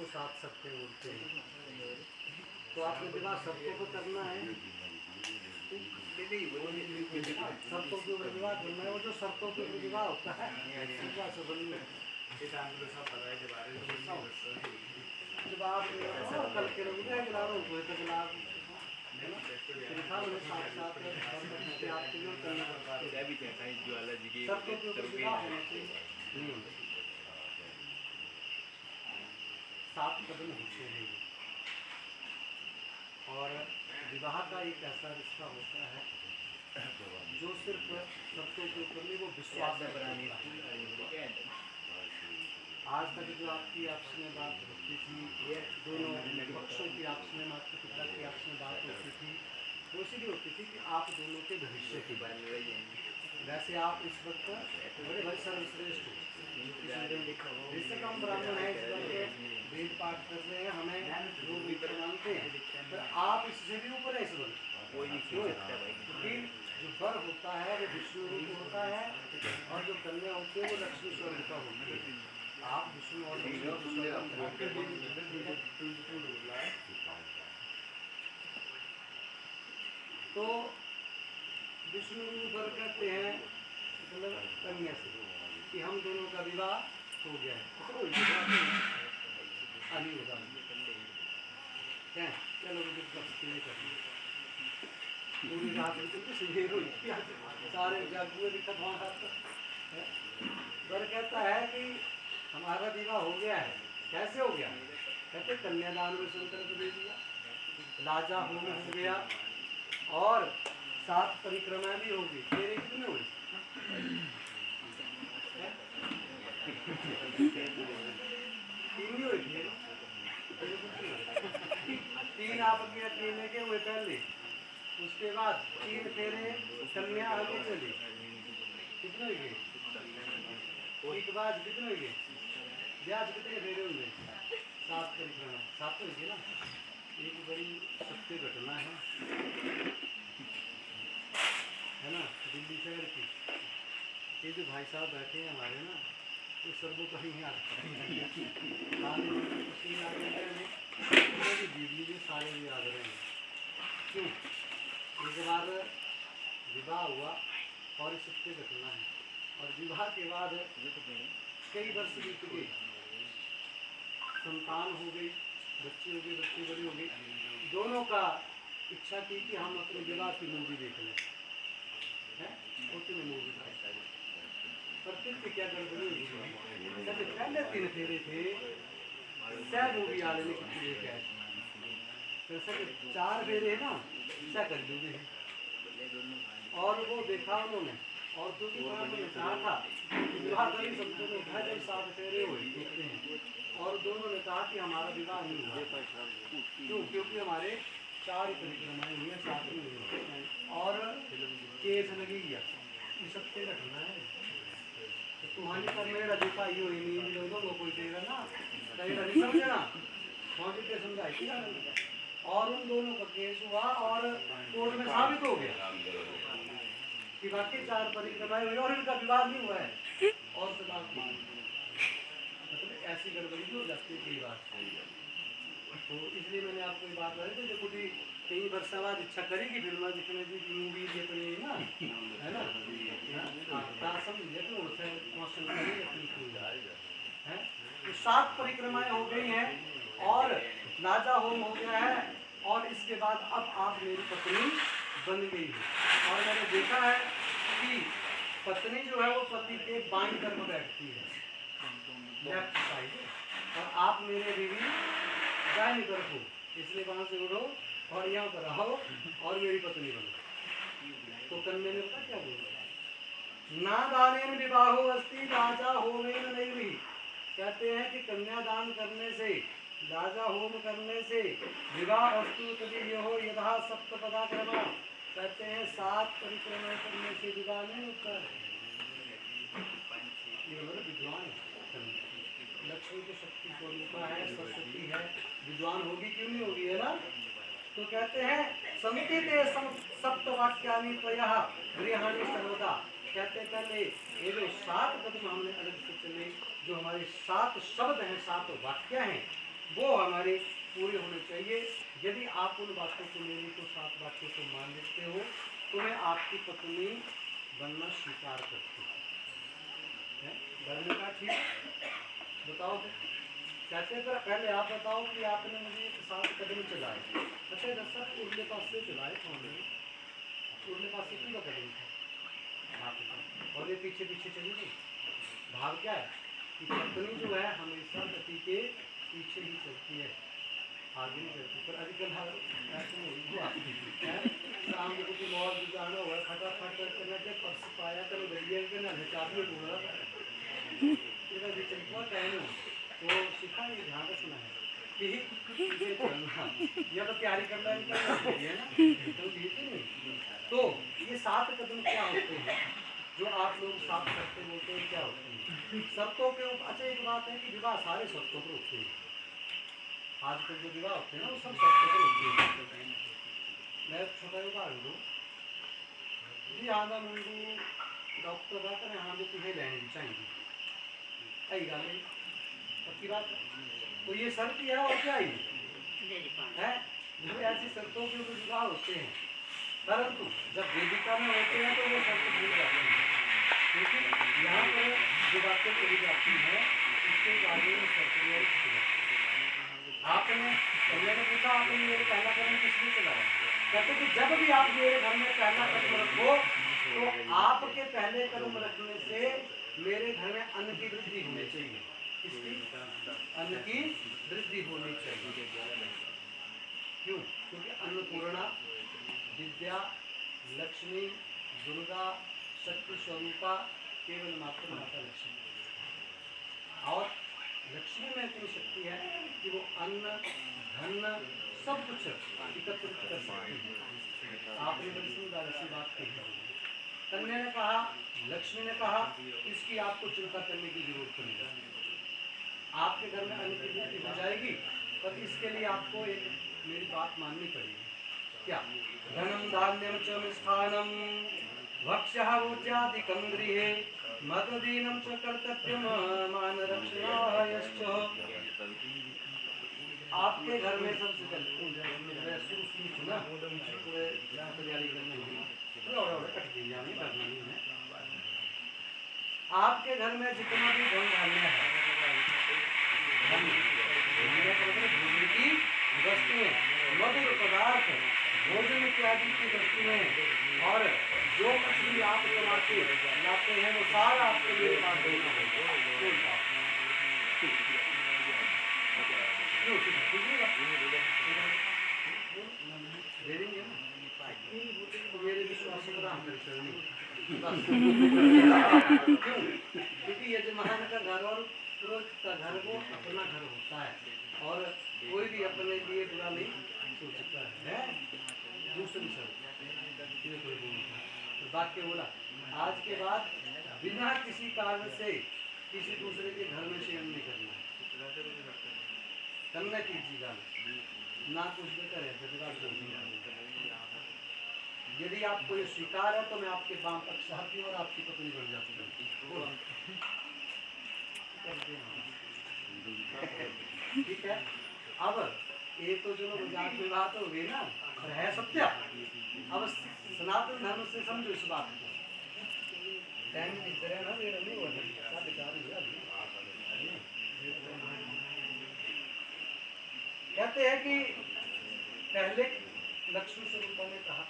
उसको सात शर्तें बोलते हैं। तो आपने विवाह शर्तों पर करना है, शर्तों के ऊपर विवाह करना है। वो जो शर्तों के ऊपर विवाह होता है जब आप कल के लोग हुए तो जब आप शर्तों के ऊपर विवाह होना चाहिए। 7 कदम होते हैं और विवाह का एक ऐसा रिश्ता होता है जो सिर्फ शर्तों के ऊपर नहीं, वो विश्वास है। आज तक जो आपकी आपस में बात होती थी, दोनों पक्षों की आपस में, माता पिता की आपस में बात होती थी, वो इसलिए होती थी कि आप दोनों के भविष्य की बात। वैसे आप इस वक्त बड़े भाई सर्वश्रेष्ठ हो, जिससे हम ब्राह्मण हैं, इस वक्त वेद पाठ कर रहे हैं, हमें लोग मित्र मानते हैं, पर आप इससे भी ऊपर है इस वक्त। क्योंकि जो वर होता है वो विष्णु रूप होता है और जो कन्या होती है वो लक्ष्मी स्वरूप होती है। आप विष्णु और तो विष्णु वर कहते हैं मतलब कन्या से कि हम दोनों का विवाह हो गया है, अली होगा क्या चलो पूरी रात सारे जागुए दिक्कत वहाँ वर कहता है कि हमारा विवाह हो गया है। कैसे हो गया? कहते कन्यादान में संकल्प दे दिया, लाजा होम हो गया और 7 परिक्रमा भी होगी। तेरे कितने हुए? 3 ही हुए। 3 आपके अकेले के हुए पहले, उसके बाद 3 फेरे कन्या आगे चली। कितने हुए? एक बाद कितने हुए? ब्याज कितने फेरे होंगे? 7 परिक्रमा। 7 हुई ना। एक बड़ी सत्य घटना है ना, दिल्ली शहर की। ये जो भाई साहब बैठे हैं हमारे ना, तो सर्वो कहीं याद बिजली के सारे भी याद रहे हैं। क्यों? एक बार विवाह हुआ और सत्य घटना है, और विवाह के बाद कई वर्ष बीत गए, संतान हो गई, बच्चे हो गए, बच्चे बड़े हो गए। दोनों का इच्छा थी कि हम अपने विवाह की मूवी देख लें, मूवी क्या गड़बड़ी हुई? पहले 3 फेरे थे, सह मूवी वाले ने कितनी क्या है, तो 4 फेरे है ना, क्या कर दोगे? और वो देखा उन्होंने, और दूसरी बार उन्होंने कहा था विवाह कभी संपूर्ण होता है जब 7 फेरे हुए देखते हैं, और दोनों ने कहा कि हमारा विवाह नहीं हुआ। क्यों? क्योंकि हमारे 4 परिक्रमाएं हुई है, 7 नहीं हुई, और केस लगी गया। ये सत्य घटना है। तो तुम्हारी पर मेरा जो पाई हुई नहीं लोगों को कोई देगा ना, कहेगा नहीं समझना, वहाँ के समझाई। और उन दोनों का केस हुआ और कोर्ट में साबित हो गया कि बाकी 4 परिक्रमाएं हुई और इनका विवाह नहीं हुआ है। और मतलब ऐसी गड़बड़ी हो जाती है कई बार। तो इसलिए मैंने आपको ये बात बताई, तो जो कुछ कई वर्ष बाद इच्छा करेगी फिर मैं दिखने की मूवी देखनी ना, है ना, है। तो 7 परिक्रमाएं हो गई हैं और लाजा होम हो गया है, और इसके बाद अब आप मेरी पत्नी बन गई है। और मैंने देखा है कि पत्नी जो है वो पति के बाईं तरफ बैठती है, लेफ्ट साइड, और आप मेरे बीवी दाहिनी तरफ हो, इसलिए वहां से उठो और यहाँ पर आओ और मेरी पत्नी बनो। तो कन्या ने पता क्या बोला? ना दानेन विवाहो अस्ति राजा होमेन नैवी। कहते हैं कि कन्यादान करने से, राजा होम करने से विवाह वस्तु तभी हो यथा सप्तपदाक्रमा। कहते हैं 7 परिक्रमा करने से विवाह नहीं होता है। विद्वान लक्ष्मी की शक्ति स्वरूपा है, सरस्वती है, विद्वान होगी क्यों नहीं होगी, है ना। तो कहते हैं समिति सप्तवाक्यानि त्वयः गृहाणि सर्वदा। कहते पहले ये जो 7 कदम हमने अलग से चले, जो हमारे 7 शब्द हैं, 7 वाक्य हैं, वो हमारे पूरे होने चाहिए। यदि आप उन बातों को मेरी को 7 बातों को मान लेते हो तो मैं आपकी पत्नी बनना स्वीकार करती हूँ। घर में कहा ठीक, बताओ कहते पर पहले आप बताओ कि आपने मुझे 7 कदम चलाए। अच्छा दर्शक उर्ले पास से चलाए कौन है? उर्ले पास से क्यों कदम था आपका? और ये पीछे पीछे चली गई। भाव क्या है कि पत्नी जो है हमेशा पति के पीछे ही चलती है, आगे नहीं चलती। पर आजकल ऐसे नहीं शाम को कुछ मौज जाना हुआ फटाफट करना के पर्स पाया कर भैया के ना चाबी ढूंढ रहा टाइम तो सीखा ये ध्यान रखना है कि चलना या तो तैयारी करना है ना तो नहीं। तो ये 7 कदम क्या होते हैं जो आप लोग 7 शर्तें बोलते हैं, क्या होते हैं शर्तों के ऊपर? अच्छा एक बात है कि विवाह सारे शर्तों पर होते हैं। आजकल जो विवाह होते हैं ना वो सब शर्तों पर होते हैं। मैं छोटा उदाहरण दूँ जी, आधा मुंडू डॉक्टर आकर यहाँ भी तुम्हें लेनी चाहिए आई गल पक्की बात है। तो ये शर्त है और क्या है जो ऐसी शर्तों के ऊपर विवाह होते हैं, परंतु जब वेदिका में होते हैं तो वो शर्त भूल जाते हैं, क्योंकि यहाँ पर जो बातें कही जाती है उसके बारे में शर्त आपने मैंने पूछा आपने मेरे पहला कदम किसने चलाया? कहते कि जब भी आप मेरे घर में पहला कदम रखो तो आपके पहले कदम रखने से मेरे घर में अन्न की वृद्धि होनी चाहिए। किसकी? अन्न की वृद्धि होनी चाहिए। क्यों? क्योंकि अन्नपूर्णा विद्या लक्ष्मी दुर्गा शक्ति स्वरूपा केवल मात्र माता लक्ष्मी, और लक्ष्मी में इतनी शक्ति है कि वो अन्न धन सब कुछ एकत्रित कर सकती है। आपने बड़ी सुंदर ऐसी बात कही। कन्या ने कहा, लक्ष्मी ने कहा इसकी आपको चिंता करने की जरूरत नहीं, आपके घर में अन्न की वृद्धि हो जाएगी, पर इसके लिए आपको एक मेरी बात माननी पड़ेगी। क्या? धनम धान्यम च मिष्ठानम भक्ष्यः भोज्यादिकं गृहे मतदीनं च कर्तव्यम मानरक्षणायश्च। आपके घर में सबसे पहले सुना आपके घर में जितना भी धन धान्य है, भोजन की वस्तुएं, मधुर पदार्थ, भोजन इत्यादि की वस्तुएं और जो कुछ भी आप लाते हैं वो सारा आपके लिए पास देना है। दे देंगे मेरे विश्वास पर हम क्योंकि यजमान का घर और पुरोहित का घर वो अपना घर होता है और कोई भी अपने लिए बुरा नहीं सोचता है। दूसरी शर्त वाक्य बोला, आज के बाद बिना किसी कारण से किसी दूसरे के घर में शयन नहीं करना है, करना कीजिएगा ना कुछ भी करे। यदि आपको ये स्वीकार है तो मैं आपके बाम पक्ष हूँ और आपकी पत्नी बन जाती हूँ। ठीक है, अब एक तो चलो मजाक में बात हो गई ना, और है सत्य। अब सनातन धर्म से समझो इस बात को। टाइम की तरह ना मेरा नहीं हुआ कहते हैं कि पहले लक्ष्मी स्वरूपा ने कहा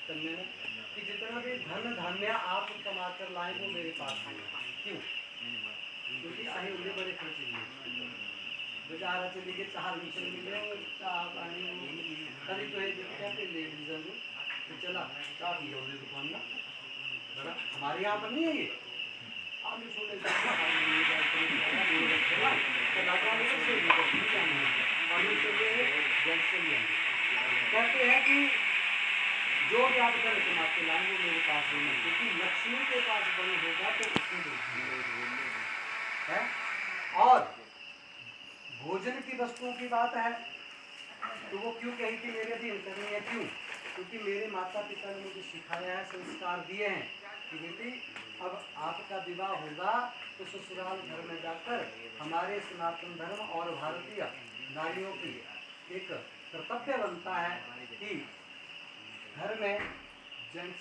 कन्या ने कि जितना भी धन धान्य आप कमा कर लाए वो मेरे पास आए। क्यों? क्योंकि आए उन्हें बड़े खर्च लिए, बेचारा चले गए 4 मिशन मिले और चाह पानी कभी तो कहते ले तो चला चाह पी लो दुकान ना, हमारे यहाँ पर नहीं है ये। आप छोटे कहते हैं कि जो भी आप कर समाप्त लाएंगे मेरे पास होना, क्योंकि लक्ष्मी के पास बने होगा तो उसमें है। और भोजन की वस्तुओं की बात है तो वो क्यों कही कि मेरे अधीन करनी है? क्यों? क्योंकि मेरे माता पिता ने मुझे सिखाया है, संस्कार दिए हैं कि बेटी अब आपका विवाह होगा तो ससुराल घर में जाकर हमारे सनातन धर्म और भारतीय नारियों की एक कर्तव्य बनता है कि घर में जेंट्स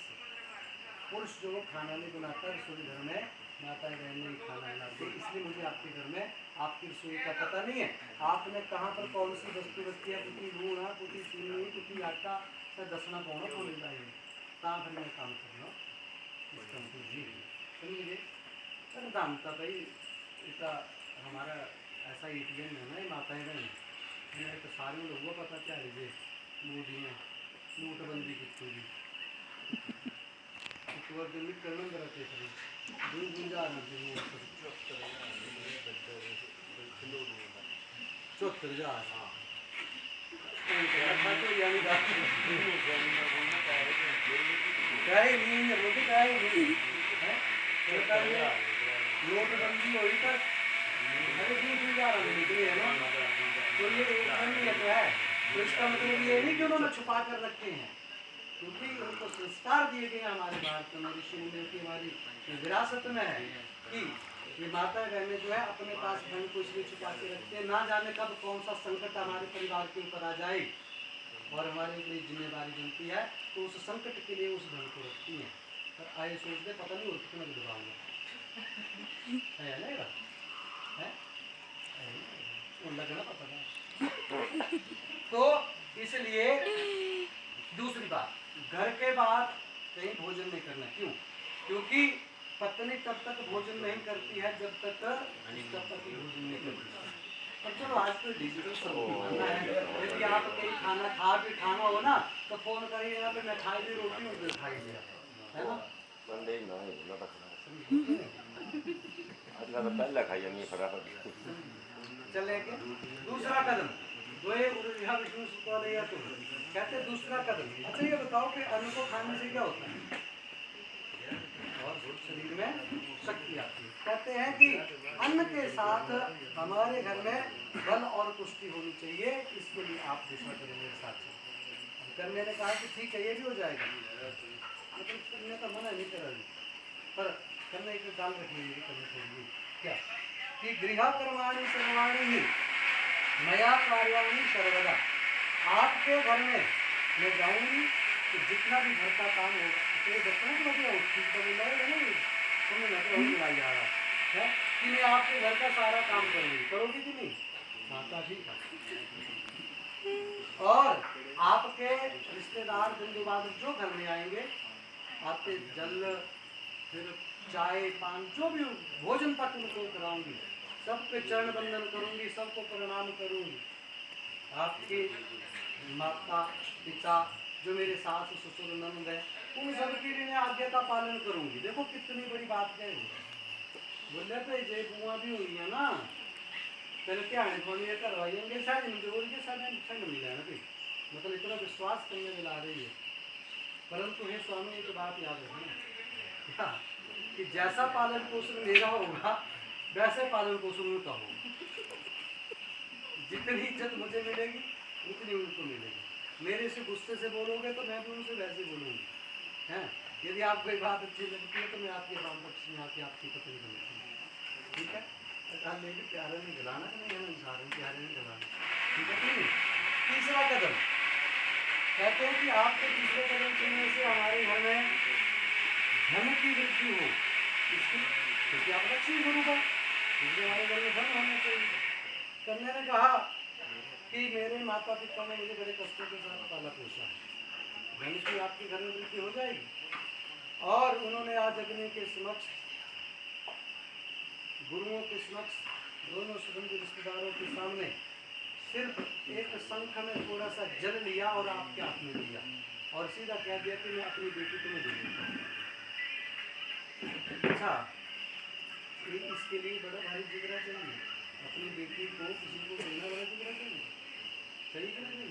पुरुष जो खाना नहीं बनाता, रसोई घर में माता बहन नहीं खाना बनाती। इसलिए मुझे आपके घर में आपकी रसोई का पता नहीं है, आपने कहाँ पर कौन सी वस्तु रखी है, कुछ लूण है, कुछ चीनी, कुछ आटा, दसना कौन कौन चाहिए कहाँ घर में काम करना इसका समझिए। सर जानता भाई इसका हमारा ऐसा एटीएम है ना माताएं बहन, मेरे तो सारे लोगों को पता क्या लीजिए मोदी ने नोटबंदी की थी करना कराते दो गुंजा चौहत्तर हजार नोटबंदी हुई तक अरे 20,000 निकले है ना, तो ये एक है। तो इसका मतलब ये नहीं कि उन्होंने छुपा कर रखे हैं, क्योंकि उनको संस्कार दिए गए हमारे भारत में, ऋषि मुनियों की हमारी विरासत में है कि ये माता बहनें जो है अपने पास धन को इसलिए छुपा के रखते हैं, ना जाने कब कौन सा संकट हमारे परिवार के ऊपर आ जाए और हमारी इतनी जिम्मेदारी बनती है, तो उस संकट के लिए उस धन को रखती हैं। पर आए सोचते पता नहीं और कितना दबाऊंगा है लगना पता है। तो इसलिए दूसरी बात, घर के बाद कहीं भोजन नहीं करना। क्यों? क्योंकि पत्नी तब तक भोजन नहीं करती है जब तक उसका पति भोजन नहीं करता। अब चलो आज तो डिजिटल जमाना है, यदि आप कहीं खाना हो ना तो फोन करिए, यहाँ पे मैं खाई दी रोटी उनको खाई दिया है ना, पहले खाई नहीं फटाफट चले के दूसरा कदम जो है विष्णु सुखवालय तो कहते दूसरा कदम। अच्छा ये बताओ कि अन्न को खाने से क्या होता है और शरीर में शक्ति आती है। कहते हैं कि अन्न के साथ हमारे घर में बल और पुष्टि होनी चाहिए, इसके लिए आप दिशा करें मेरे साथ। करने ने कहा कि ठीक है ये भी हो जाएगा, मतलब करने का मना नहीं करा, पर करने के काल रखिए करने चाहिए। क्या कि गृह कर्माणि सर्वाणि ही मया कार्याणि सर्वदा। आपके घर में मैं जाऊंगी तो जितना भी घर का काम होगा है कि मैं आपके घर का सारा काम करूंगी, करोगी कि नहीं? माता ठीक है। और आपके रिश्तेदार बंधु बांधव जो घर में आएंगे, आपके जल फिर चाय पान जो भी भोजन तक उनको कराऊंगी, सबके चरण बंदन करूंगी, सबको प्रणाम करूंगी। आपके माता पिता जो मेरे सास ससुर नंद है उन सबके लिए मैं आज्ञा का पालन करूंगी। देखो कितनी बड़ी बात है। बोले तो जे बुआ भी हुई है ना, पहले क्या है थोड़ी करवाइएंगे शायद मुझे बोल के शायद अच्छा नहीं मिला है ना, मतलब इतना विश्वास करने में ला रही है। परंतु हे स्वामी एक बात याद रखना कि जैसा पालन पोषण मेरा होगा वैसे पालन पोषण उनका होगा। जितनी इज्जत मुझे मिलेगी उतनी उनको मिलेगी। मेरे से गुस्से से बोलोगे तो मैं भी उनसे वैसे बोलूँगी हैं। यदि आपको एक बात अच्छी लगती है तो मैं आपके बाम पक्ष में आके आपकी पत्नी बनती हूँ, ठीक है? लेकिन प्यारे नहीं गलाना कि नहीं हमें सारे प्यारे नहीं गलाना, ठीक है कि नहीं? तीसरा कदम कहते हैं कि आपके तीसरे कदम चुनने से हमारे घर में धन की वृद्धि हो, इसकी क्योंकि आप लक्ष्मी गुरु का, क्योंकि हमारे घर में धन होना चाहिए। कन्या ने कहा कि मेरे माता पिता ने मुझे बड़े कष्टों के साथ पाला पोसा है, धन की आपके घर में वृद्धि हो जाएगी। और उन्होंने आज अग्नि के समक्ष, गुरुओं के समक्ष, दोनों सुगंधी रिश्तेदारों के सामने सिर्फ एक शंख में थोड़ा सा जल लिया और आपके हाथ में लिया और सीधा कह दिया कि मैं अपनी बेटी तुम्हें दे दूंगा। अच्छा, इसके लिए बड़ा भारी जिगरा चाहिए, अपनी बेटी को किसी को देना बड़ा जिगरा चाहिए, सही कि नहीं?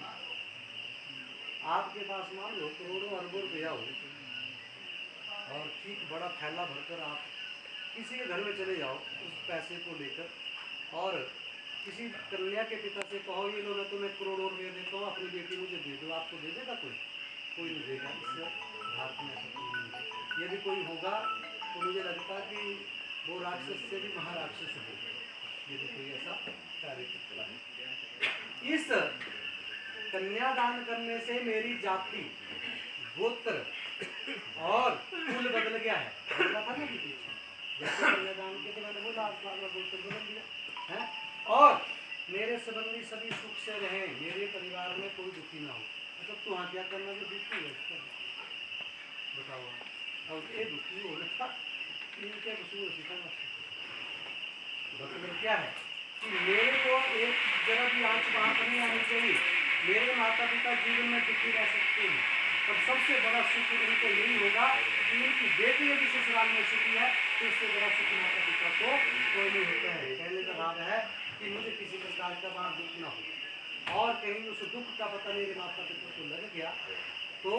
आपके पास मान लो करोड़ों अरबों रुपया हो और ठीक बड़ा थैला भरकर आप किसी के घर में चले जाओ उस पैसे को लेकर और किसी कन्या के पिता से कहो ये लो मैं तुम्हें करोड़ों रुपये देता हूँ, अपनी बेटी मुझे दे दो, आपको दे देगा कोई नहीं देगा। इससे भारत में ऐसा कोई नहीं है। यदि कोई होगा तो मुझे लगता है कि वो राक्षस से भी महाराक्षस होगा, यदि कोई ऐसा कार्य करता है। इस कन्यादान करने से मेरी जाति, गोत्र और कुल बदल गया है। बोला था ना कि पीछे जैसे कन्यादान के तो मैंने बोला आपका गोत्र बदल गया है। और मेरे संबंधी सभी सुख से रहें, मेरे परिवार में कोई दुखी ना हो। मतलब तू हाँ क्या करना जो दुखी है बताओ। अब ये दुखी हो रहा था इनके कसूर सिखाना। मतलब क्या है कि मेरे को एक जरा भी आंच वहाँ पर नहीं आनी चाहिए। मेरे माता पिता जीवन में दुखी रह सकते हैं, और सबसे बड़ा सुख उनको यही होगा कि उनकी बेटी यदि ससुराल में सुखी है तो इससे बड़ा सुख माता पिता को कोई नहीं होता है। कहने का भाव है कि मुझे किसी प्रकार का वहाँ दुख ना हो, और कहीं उस दुख का पता मेरे माता पिता को लग गया तो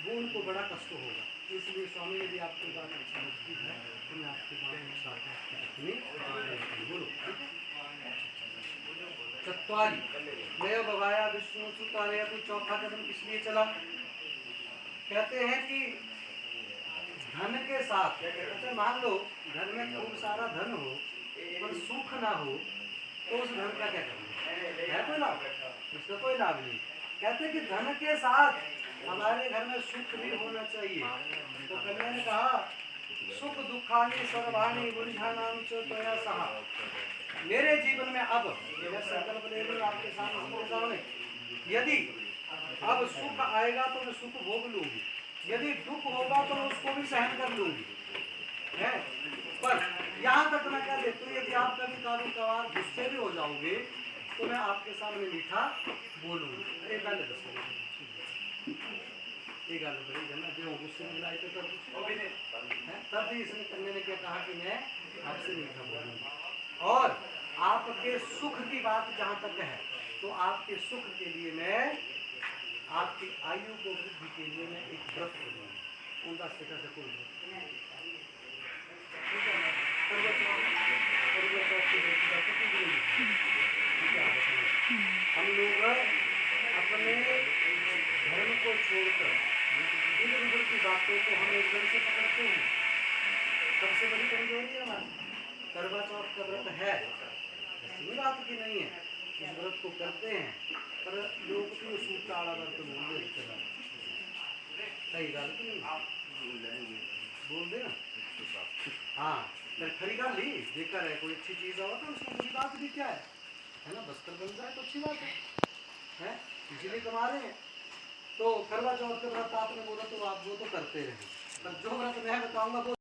वो उनको बड़ा कष्ट होगा। इसलिए स्वामी यदि आपकी बात अच्छा लगती है तो मैं आपकी बात साथ बोलो। चत्वारी मैं बवाया विष्णु सुतारे तो चौथा कदम किस लिए चला? कहते हैं कि धन के साथ, कहते मान लो घर में खूब सारा धन हो पर सुख ना हो तो उस धन का क्या करना है? कोई लाभ? उसका कोई लाभ नहीं। कहते कि धन के साथ हमारे घर में सुख भी होना चाहिए। तो कन्या ने कहा सुख दुखानी सर्वाणी बुझानाम चोया सहा। मेरे जीवन में अब मैं संकल्प ले लूं आपके सामने, यदि अब सुख आएगा तो मैं सुख भोग लूंगी, यदि दुख होगा तो मैं उसको भी सहन कर लूंगी है। पर यहाँ तक मैं कह देती हूँ यदि आप कभी कभी कभार गुस्से भी हो जाओगे तो मैं आपके सामने मीठा बोलूंगी। एक गल गुस्से में लाए तो तब भी इसने कन्या ने क्या कहा कि मैं आपसे मीठा बोलूंगा। और आपके सुख की बात जहाँ तक है तो आपके सुख के लिए मैं आपकी आयु को वृद्धि के लिए मैं एक व्रत करूँगा। उनका शिखर से कोई हम लोग अपने धर्म को छोड़कर इधर उधर की बातों को हम एकदम से पकड़ते हैं। सबसे बड़ी कमजोरी है हमारी। करवा चौथ का व्रत है, ऐसी बात की नहीं है, इस व्रत को करते हैं पर लोग तो सूखा आड़ा व्रत बोल दे। सही गल तो नहीं बोल दे ना। हाँ खरी गल ही जेकर है कोई अच्छी चीज़ हो तो उसमें बुरी बात भी क्या है ना। वस्त्र बन जाए तो अच्छी बात है इसीलिए कमा रहे हैं। तो करवा चौथ का व्रत आपने बोला तो आप वो तो करते रहे, पर जो व्रत मैं बताऊंगा वो